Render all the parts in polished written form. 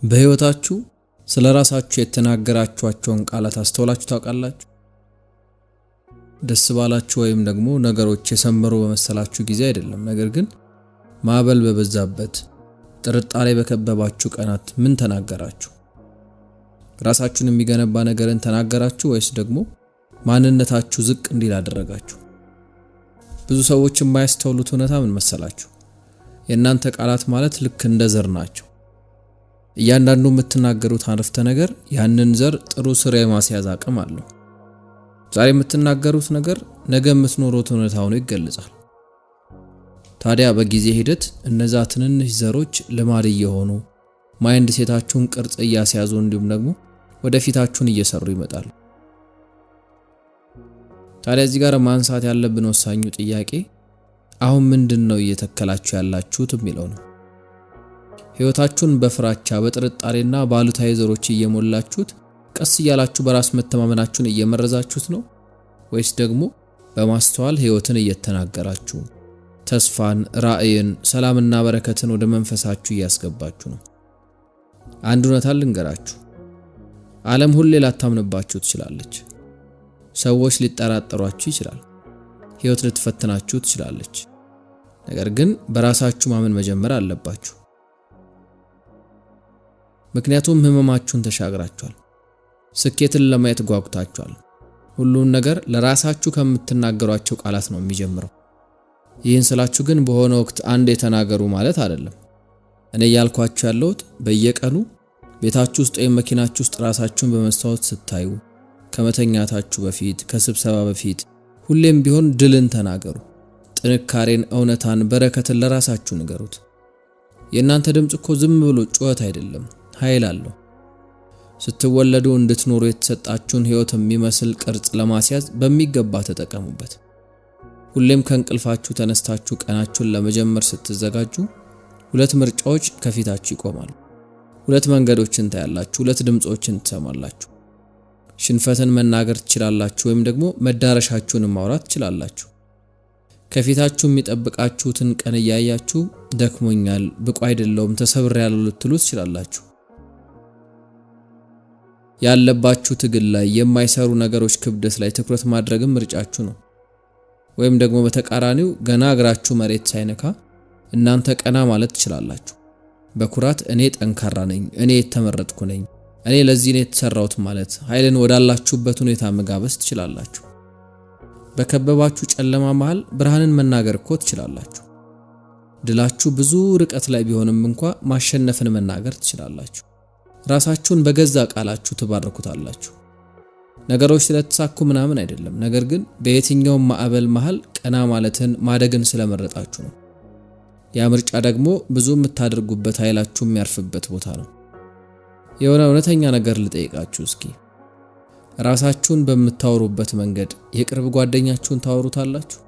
በህይወታችሁ ስለራሳችሁ የተናገራችኋቸውን ቃላት አስተውላችሁ ታውቃላችሁ? ደስ ባላችሁ ወይም ደግሞ ነገሮች የሰመሩ በመሰላችሁ ጊዜ አይደለም፣ ነገር ግን ማዕበል በበዛበት ጥርጣሬ በከበባችሁ ቀናት ምን ተናገራችሁ? ራሳችሁን የሚገነባ ነገርን ተናገራችሁ ወይስ ደግሞ ማንነታችሁ ዝቅ እንዲል አደረጋችሁ? ብዙ ሰዎች የማያስተውሉት እውነታ ምን መሰላችሁ? የእናንተ ቃላት ማለት ልክ እንደ ዘር ናቸው። እያንዳንዱ የምትናገሩት አረፍተ ነገር ያንን ዘር ጥሩ ስር የማስያዝ አቅም አለው። ዛሬ የምትናገሩት ነገር ነገ የምትኖሩት እውነታ ሆኖ ይገለጻል። ታዲያ በጊዜ ሂደት እነዛ ትንንሽ ዘሮች ልማድ እየሆኑ ማይንድ ሴታችሁን ቅርጽ እያስያዙ እንዲሁም ደግሞ ወደፊታችሁን እየሰሩ ይመጣሉ። ታዲያ እዚህ ጋር ማንሳት ያለብን ወሳኙ ጥያቄ አሁን ምንድነው እየተከላችሁ ያላችሁት የሚለው ነው። ህይወታችሁን በፍራቻ በጥርጣሬና ባሉታዊ ዘሮች እየሞላችሁት ቀስ እያላችሁ በራስ መተማመናችሁን እየመረዛችሁት ነው ወይስ ደግሞ በማስተዋል ህይወትን እየተናገራችሁ ተስፋን፣ ራእይን፣ ሰላምና በረከትን ወደ መንፈሳችሁ እያስገባችሁ ነው? አንድ እውነታ ልንገራችሁ። ዓለም ሁሌ ላታምንባችሁ ትችላለች። ሰዎች ሊጠራጠሯችሁ ይችላል። ህይወት ልትፈትናችሁ ትችላለች። ነገር ግን በራሳችሁ ማመን መጀመር አለባችሁ። ምክንያቱም ህመማችሁን ተሻግራችኋል። ስኬትን ለማየት ጓጉታችኋል። ሁሉን ነገር ለራሳችሁ ከምትናገሯቸው ቃላት ነው የሚጀምረው። ይህን ስላችሁ ግን በሆነ ወቅት አንድ የተናገሩ ማለት አይደለም። እኔ ያልኳችሁ ያለሁት በየቀኑ ቤታችሁ ውስጥ ወይም መኪናችሁ ውስጥ ራሳችሁን በመስታወት ስታዩ፣ ከመተኛታችሁ በፊት፣ ከስብሰባ በፊት ሁሌም ቢሆን ድልን ተናገሩ። ጥንካሬን፣ እውነታን፣ በረከትን ለራሳችሁ ንገሩት። የእናንተ ድምጽ እኮ ዝም ብሎ ጩኸት አይደለም፣ ኃይል አለው። ስትወለዱ እንድትኖሩ የተሰጣችሁን ህይወት የሚመስል ቅርጽ ለማስያዝ በሚገባ ተጠቀሙበት። ሁሌም ከእንቅልፋችሁ ተነስታችሁ ቀናችሁን ለመጀመር ስትዘጋጁ ሁለት ምርጫዎች ከፊታችሁ ይቆማሉ። ሁለት መንገዶችን ታያላችሁ፣ ሁለት ድምጾችን ትሰማላችሁ። ሽንፈትን መናገር ትችላላችሁ ወይም ደግሞ መዳረሻችሁን ማውራት ትችላላችሁ። ከፊታችሁ የሚጠብቃችሁትን ቀን እያያችሁ ደክሞኛል፣ ብቁ አይደለሁም፣ ተሰብሬያለሁ ልትሉ ትችላላችሁ። ያለባችሁ ትግል ላይ የማይሰሩ ነገሮች ክብደት ላይ ትኩረት ማድረግም ምርጫችሁ ነው። ወይም ደግሞ በተቃራኒው ገና እግራችሁ መሬት ሳይነካ እናንተ ቀና ማለት ትችላላችሁ። በኩራት እኔ ጠንካራ ነኝ፣ እኔ የተመረጥኩ ነኝ፣ እኔ ለዚህ ነው የተሰራሁት ማለት ኃይልን ወዳላችሁበት ሁኔታ መጋበስ ትችላላችሁ። በከበባችሁ ጨለማ መሃል ብርሃንን መናገር እኮ ትችላላችሁ። ድላችሁ ብዙ ርቀት ላይ ቢሆንም እንኳን ማሸነፍን መናገር ትችላላችሁ። ራሳችሁን በገዛ ቃላችሁ ትባርኩታላችሁ። ነገሮች ስለተሳኩ ምናምን አይደለም፣ ነገር ግን በየትኛው ማዕበል መሃል ቀና ማለትን ማደግን ስለመረጣችሁ ነው። ያ ምርጫ ደግሞ ብዙ የምታደርጉበት ኃይላችሁ የሚያርፍበት ቦታ ነው። የሆነ እውነተኛ ነገር ልጠይቃችሁ እስኪ። ራሳችሁን በምታወሩበት መንገድ የቅርብ ጓደኛችሁን ታወሩታላችሁ?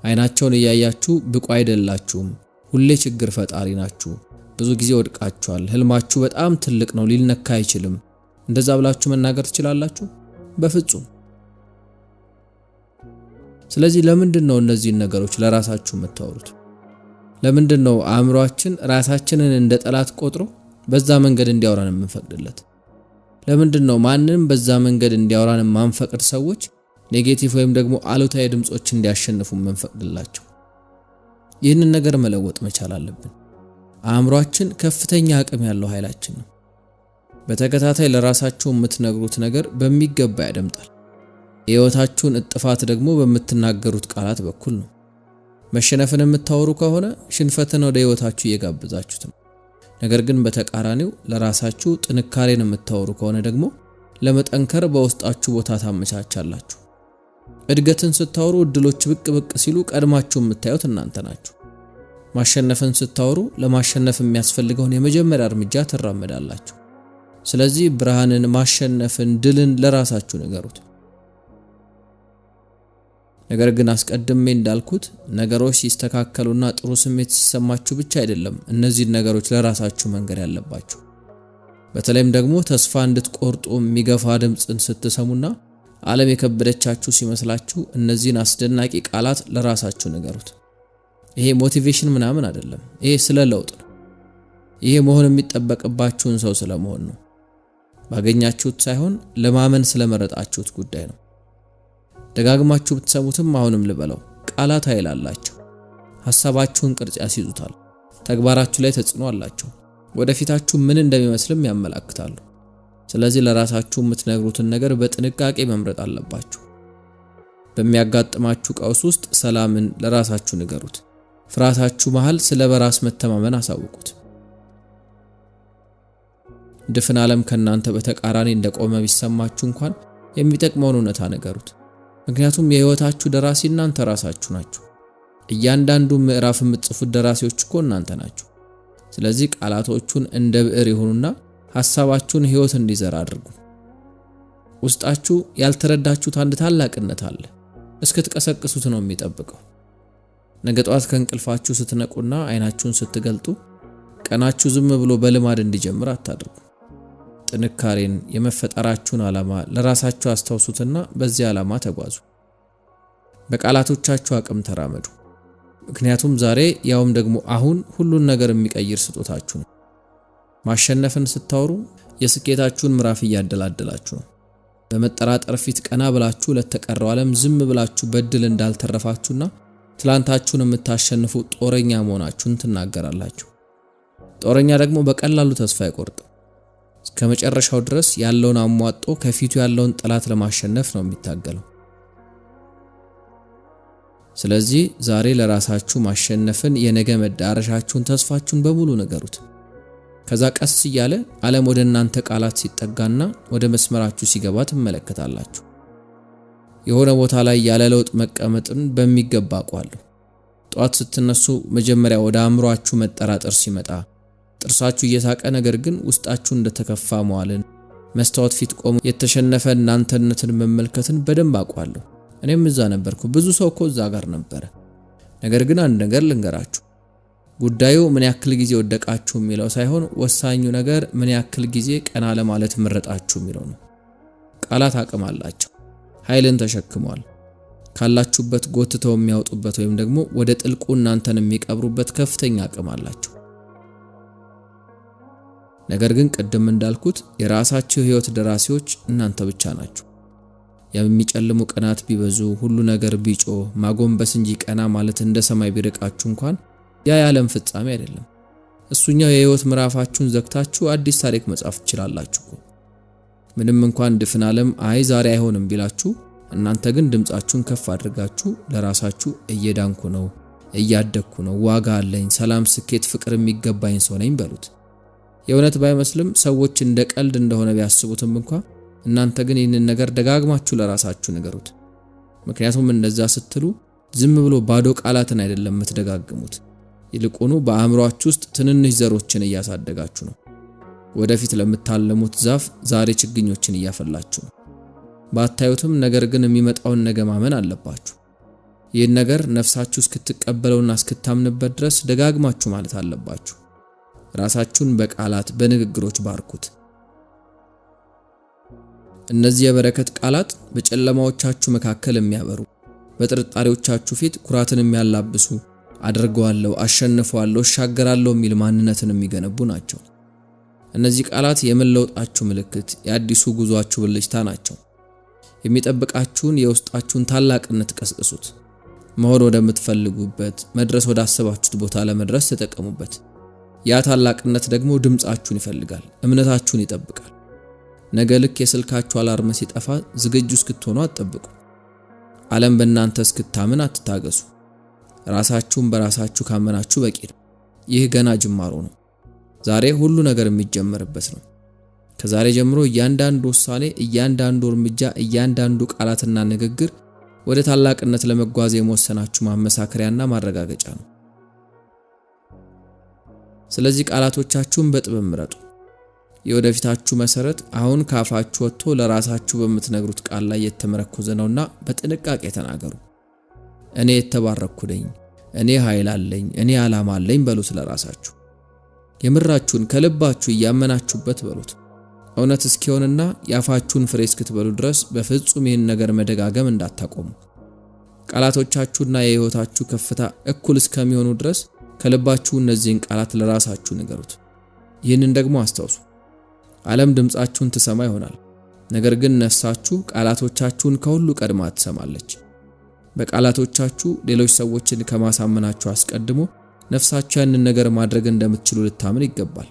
አይናቸውን እያያችሁ ብቁ አይደላችሁም፣ ሁሌ ችግር ፈጣሪ ናችሁ፣ ብዙ ጊዜ ወድቃችኋል፣ ህልማችሁ በጣም ትልቅ ነው፣ ሊነካ አይችልም፣ እንደዛ ብላችሁ መናገር ትችላላችሁ? በፍጹም። ስለዚህ ለምንድነው እነዚህን ነገሮች ለራሳችሁ የምታወሩት? ለምንድነው አእምሮአችን ራሳችንን እንደ ጠላት ቆጥሮ በዛ መንገድ እንዲያወራን የምንፈቅድለት? ለምንድነው ማንንም በዛ መንገድ እንዲያወራን የማንፈቅድ ሰዎች ኔጌቲቭ ወይም ደግሞ አሉታዊ ድምጾች እንዲያሸንፉ የምንፈቅድላቸው? ይህንን ነገር መለወጥ መቻል አለብን። አእምሮአችን ከፍተኛ አቅም ያለው ኃይላችን ነው። በተከታታይ ለራሳችሁ የምትነግሩት ነገር በሚገባ ያደምጣል። የህይወታችሁን እጥፋት ደግሞ በምትናገሩት ቃላት በኩል ነው። መሸነፍን የምታወሩ ከሆነ ሽንፈትን ወደ ህይወታችሁ እየጋበዛችሁት ነው። ነገር ግን በተቃራኒው ለራሳችሁ ጥንካሬን የምታወሩ ከሆነ ደግሞ ለመጠንከር በውስጣችሁ ቦታ ታመቻቻላችሁ። እድገትን ስታወሩ እድሎች ብቅ ብቅ ሲሉ ቀድማችሁ የምታዩት እናንተ ናችሁ። ማሸነፍን ስታወሩ ለማሸነፍ የሚያስፈልገውን የመጀመሪያ እርምጃ ትራመዳላችሁ። ስለዚህ ብርሃንን፣ ማሸነፍን፣ ድልን ለራሳችሁ ንገሩት። ነገር ግን አስቀድሜ እንዳልኩት ነገሮች ሲስተካከሉና ጥሩ ስሜት ሲሰማችሁ ብቻ አይደለም እነዚህን ነገሮች ለራሳችሁ መንገር ያለባችሁ። በተለይም ደግሞ ተስፋ እንድትቆርጡ የሚገፋ ድምጽን ስትሰሙና ዓለም የከበደቻችሁ ሲመስላችሁ እነዚህን አስደናቂ ቃላት ለራሳችሁ ንገሩት። ይሄ ሞቲቬሽን ምናምን አይደለም፣ ይሄ ስለ ለውጥ ነው። ይሄ መሆን የሚጠበቅባችሁን ሰው ስለመሆን ነው። ባገኛችሁት ሳይሆን ለማመን ስለመረጣችሁት ጉዳይ ነው። ደጋግማችሁ ብትሰሙትም አሁንም ልበለው፣ ቃላት ኃይል አላቸው። ሐሳባችሁን ቅርጽ ያስይዙታል። ተግባራችሁ ላይ ተጽዕኖ አላቸው። ወደፊታችሁ ምን እንደሚመስልም ያመላክታሉ። ስለዚህ ለራሳችሁ የምትነግሩትን ነገር በጥንቃቄ መምረጥ አለባችሁ። በሚያጋጥማችሁ ቀውስ ውስጥ ሰላምን ለራሳችሁ ንገሩት። ፍርሃታችሁ መሃል ስለ በራስ መተማመን አሳውቁት። ድፍን ዓለም ከናንተ በተቃራኒ እንደቆመ ቢሰማችሁ እንኳን የሚጠቅመውን እውነታ ንገሩት። ምክንያቱም የህይወታችሁ ደራሲ እናንተ ራሳችሁ ናችሁ። እያንዳንዱ ምዕራፍ የምትጽፉት ደራሲዎች እኮ እናንተ ናችሁ። ስለዚህ ቃላቶቹን እንደ ብዕር ይሁኑና ሐሳባችሁን ህይወት እንዲዘራ አድርጉ። ውስጣችሁ ያልተረዳችሁት አንድ ታላቅነት አለ። እስክትቀሰቅሱት ነው የሚጠብቀው። ነገ ጧት ከእንቅልፋችሁ ስትነቁና አይናችሁን ስትገልጡ ቀናችሁ ዝም ብሎ በልማድ እንዲጀምር አታድርጉ። ጥንካሬን፣ የመፈጠራችሁን ዓላማ ለራሳችሁ አስታውሱትና በዚህ ዓላማ ተጓዙ። በቃላቶቻችሁ አቅም ተራመዱ። ምክንያቱም ዛሬ ያውም ደግሞ አሁን ሁሉን ነገር የሚቀይር ስጦታችሁ ነው። ማሸነፍን ስታወሩ የስኬታችሁን ምዕራፍ እያደላደላችሁ ነው። በመጠራጠር ፊት ቀና ብላችሁ ለተቀረው ዓለም ዝም ብላችሁ በድል እንዳልተረፋችሁና ትላንታችሁን የምታሸንፉ ጦረኛ መሆናችሁን ትናገራላችሁ። ጦረኛ ደግሞ በቀላሉ ተስፋ አይቆርጥም። እስከ መጨረሻው ድረስ ያለውን አሟጦ ከፊቱ ያለውን ጠላት ለማሸነፍ ነው የሚታገለው። ስለዚህ ዛሬ ለራሳችሁ ማሸነፍን፣ የነገ መዳረሻችሁን፣ ተስፋችሁን በሙሉ ንገሩት። ከዛ ቀስ እያለ ዓለም ወደ እናንተ ቃላት ሲጠጋና ወደ መስመራችሁ ሲገባ ትመለከታላችሁ። የሆነ ቦታ ላይ ያለ ለውጥ መቀመጥን በሚገባ አውቃለሁ። ጧት ስትነሱ መጀመሪያ ወደ አእምሮአችሁ መጠራጠር ሲመጣ፣ ጥርሳችሁ እየሳቀ ነገር ግን ውስጣችሁ እንደተከፋ መዋልን፣ መስታወት ፊት ቆሞ የተሸነፈ እናንተነትን መመልከትን በደንብ አውቃለሁ። እኔም እዛ ነበርኩ። ብዙ ሰው እኮ እዛ ጋር ነበረ። ነገር ግን አንድ ነገር ልንገራችሁ። ጉዳዩ ምን ያክል ጊዜ ወደቃችሁ የሚለው ሳይሆን ወሳኙ ነገር ምን ያክል ጊዜ ቀና ለማለት መረጣችሁ የሚለው ነው። ቃላት አቅም አላቸው። ኃይልን ተሸክመዋል። ካላችሁበት ጎትተው የሚያወጡበት ወይም ደግሞ ወደ ጥልቁ እናንተን የሚቀብሩበት ከፍተኛ አቅም አላቸው። ነገር ግን ቅድም እንዳልኩት የራሳችሁ ህይወት ደራሲዎች እናንተ ብቻ ናችሁ። የሚጨልሙ ቀናት ቢበዙ፣ ሁሉ ነገር ቢጮህ፣ ማጎንበስ እንጂ ቀና ማለት እንደ ሰማይ ቢርቃችሁ እንኳን ያ የዓለም ፍጻሜ አይደለም። እሱኛው የህይወት ምዕራፋችሁን ዘግታችሁ አዲስ ታሪክ መጻፍ ትችላላችሁ። ምንም እንኳን ድፍን ዓለም አይ ዛሬ አይሆንም ቢላችሁ፣ እናንተ ግን ድምጻችሁን ከፍ አድርጋችሁ ለራሳችሁ እየዳንኩ ነው፣ እያደግኩ ነው፣ ዋጋ አለኝ፣ ሰላም፣ ስኬት፣ ፍቅር የሚገባኝ ሰው ነኝ በሉት። የእውነት ባይመስልም ሰዎች እንደ ቀልድ እንደሆነ ቢያስቡትም እንኳን እናንተ ግን ይህንን ነገር ደጋግማችሁ ለራሳችሁ ንገሩት። ምክንያቱም እንደዛ ስትሉ ዝም ብሎ ባዶ ቃላትን አይደለም የምትደጋግሙት። ይልቁኑ በአእምሮአችሁ ውስጥ ትንንሽ ዘሮችን እያሳደጋችሁ ነው። ወደፊት ለምታለሙት ዛፍ ዛሬ ችግኞችን እያፈላችሁ ነው። ባታዩትም ነገር ግን የሚመጣውን ነገ ማመን አለባችሁ። ይህን ነገር ነፍሳችሁ እስክትቀበለውና እስክታምንበት ድረስ ደጋግማችሁ ማለት አለባችሁ። ራሳችሁን በቃላት በንግግሮች ባርኩት። እነዚህ የበረከት ቃላት በጨለማዎቻችሁ መካከል የሚያበሩ፣ በጥርጣሬዎቻችሁ ፊት ኩራትን የሚያላብሱ፣ አድርገዋለሁ፣ አሸንፈዋለሁ፣ እሻገራለሁ የሚል ማንነትን የሚገነቡ ናቸው። እነዚህ ቃላት የመለውጣችሁ ምልክት፣ የአዲሱ ጉዟችሁ ብልጭታ ናቸው። የሚጠብቃችሁን የውስጣችሁን ታላቅነት ቀስቅሱት። መሆን ወደምትፈልጉበት፣ መድረስ ወዳሰባችሁት ቦታ ለመድረስ ተጠቀሙበት። ያ ታላቅነት ደግሞ ድምጻችሁን ይፈልጋል፣ እምነታችሁን ይጠብቃል። ነገ ልክ የስልካችሁ አላርም ሲጠፋ ዝግጁ እስክትሆኑ አትጠብቁ። ዓለም በእናንተ እስክታምን አትታገሱ። ራሳችሁን በራሳችሁ ካመናችሁ በቂ ነው። ይህ ገና ጅማሮ ነው። ዛሬ ሁሉ ነገር የሚጀመርበት ነው። ከዛሬ ጀምሮ እያንዳንዱ ውሳኔ፣ እያንዳንዱ እርምጃ፣ እያንዳንዱ ቃላትና ንግግር ወደ ታላቅነት ለመጓዝ የመወሰናችሁ ማመሳከሪያና ማረጋገጫ ነው። ስለዚህ ቃላቶቻችሁን በጥበብ ምረጡ። የወደፊታችሁ መሰረት አሁን ካፋችሁ ወጥቶ ለራሳችሁ በምትነግሩት ቃል ላይ የተመረኮዘ ነውና በጥንቃቄ ተናገሩ። እኔ የተባረኩ ነኝ፣ እኔ ኃይል አለኝ፣ እኔ ዓላማ አለኝ በሉት ለራሳችሁ። የምራችሁን ከልባችሁ እያመናችሁበት በሉት። እውነት እስኪሆንና ያፋችሁን ፍሬ እስክትበሉ ድረስ በፍጹም ይህን ነገር መደጋገም እንዳታቆሙ። ቃላቶቻችሁና የህይወታችሁ ከፍታ እኩል እስከሚሆኑ ድረስ ከልባችሁ እነዚህን ቃላት ለራሳችሁ ንገሩት። ይህንን ደግሞ አስታውሱ። ዓለም ድምጻችሁን ትሰማ ይሆናል፣ ነገር ግን ነፍሳችሁ ቃላቶቻችሁን ከሁሉ ቀድማ ትሰማለች። በቃላቶቻችሁ ሌሎች ሰዎችን ከማሳመናችሁ አስቀድሞ ነፍሳችሁ ያንን ነገር ማድረግ እንደምትችሉ ልታምን ይገባል።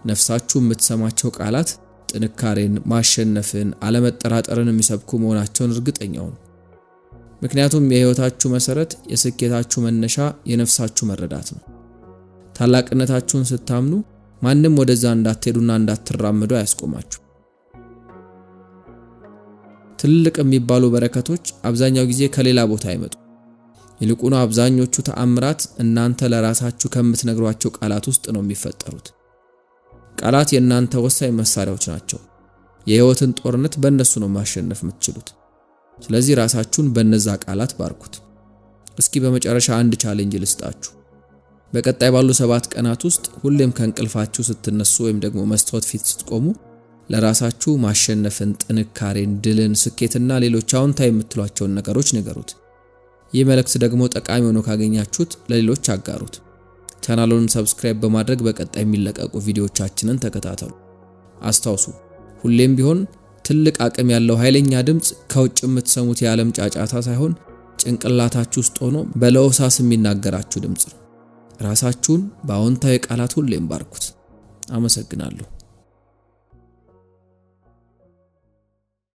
ነፍሳችሁ የምትሰማቸው ቃላት ጥንካሬን፣ ማሸነፍን፣ አለመጠራጠርን የሚሰብኩ መሆናቸውን እርግጠኛ ሁኑ። ምክንያቱም የህይወታችሁ መሰረት፣ የስኬታችሁ መነሻ የነፍሳችሁ መረዳት ነው። ታላቅነታችሁን ስታምኑ ማንም ወደዛ እንዳትሄዱና እንዳትራመዱ አያስቆማችሁ። ትልቅ የሚባሉ በረከቶች አብዛኛው ጊዜ ከሌላ ቦታ አይመጡ። ይልቁኑ አብዛኞቹ ተአምራት እናንተ ለራሳችሁ ከምትነግሯቸው ቃላት ውስጥ ነው የሚፈጠሩት። ቃላት የእናንተ ወሳኝ መሳሪያዎች ናቸው። የህይወትን ጦርነት በእነሱ ነው ማሸነፍ የምትችሉት። ስለዚህ ራሳችሁን በእነዛ ቃላት ባርኩት። እስኪ በመጨረሻ አንድ ቻሌንጅ ልስጣችሁ። በቀጣይ ባሉ 7 ቀናት ውስጥ ሁሌም ከእንቅልፋችሁ ስትነሱ ወይም ደግሞ መስታወት ፊት ስትቆሙ ለራሳችሁ ማሸነፍን፣ ጥንካሬን፣ ድልን፣ ስኬትና ሌሎች አዎንታዊ የምትሏቸውን ነገሮች ንገሩት። ይህ መልእክት ደግሞ ጠቃሚ ሆኖ ካገኛችሁት ለሌሎች አጋሩት። ቻናሉን ሰብስክራይብ በማድረግ በቀጣይ የሚለቀቁ ቪዲዮዎቻችንን ተከታተሉ። አስታውሱ፣ ሁሌም ቢሆን ትልቅ አቅም ያለው ኃይለኛ ድምጽ ከውጭ የምትሰሙት የዓለም ጫጫታ ሳይሆን ጭንቅላታችሁ ውስጥ ሆኖ በለሆሳስ የሚናገራችሁ ድምጽ ነው። ራሳችሁን በአዎንታዊ ቃላት ሁሌም ባርኩት። አመሰግናለሁ።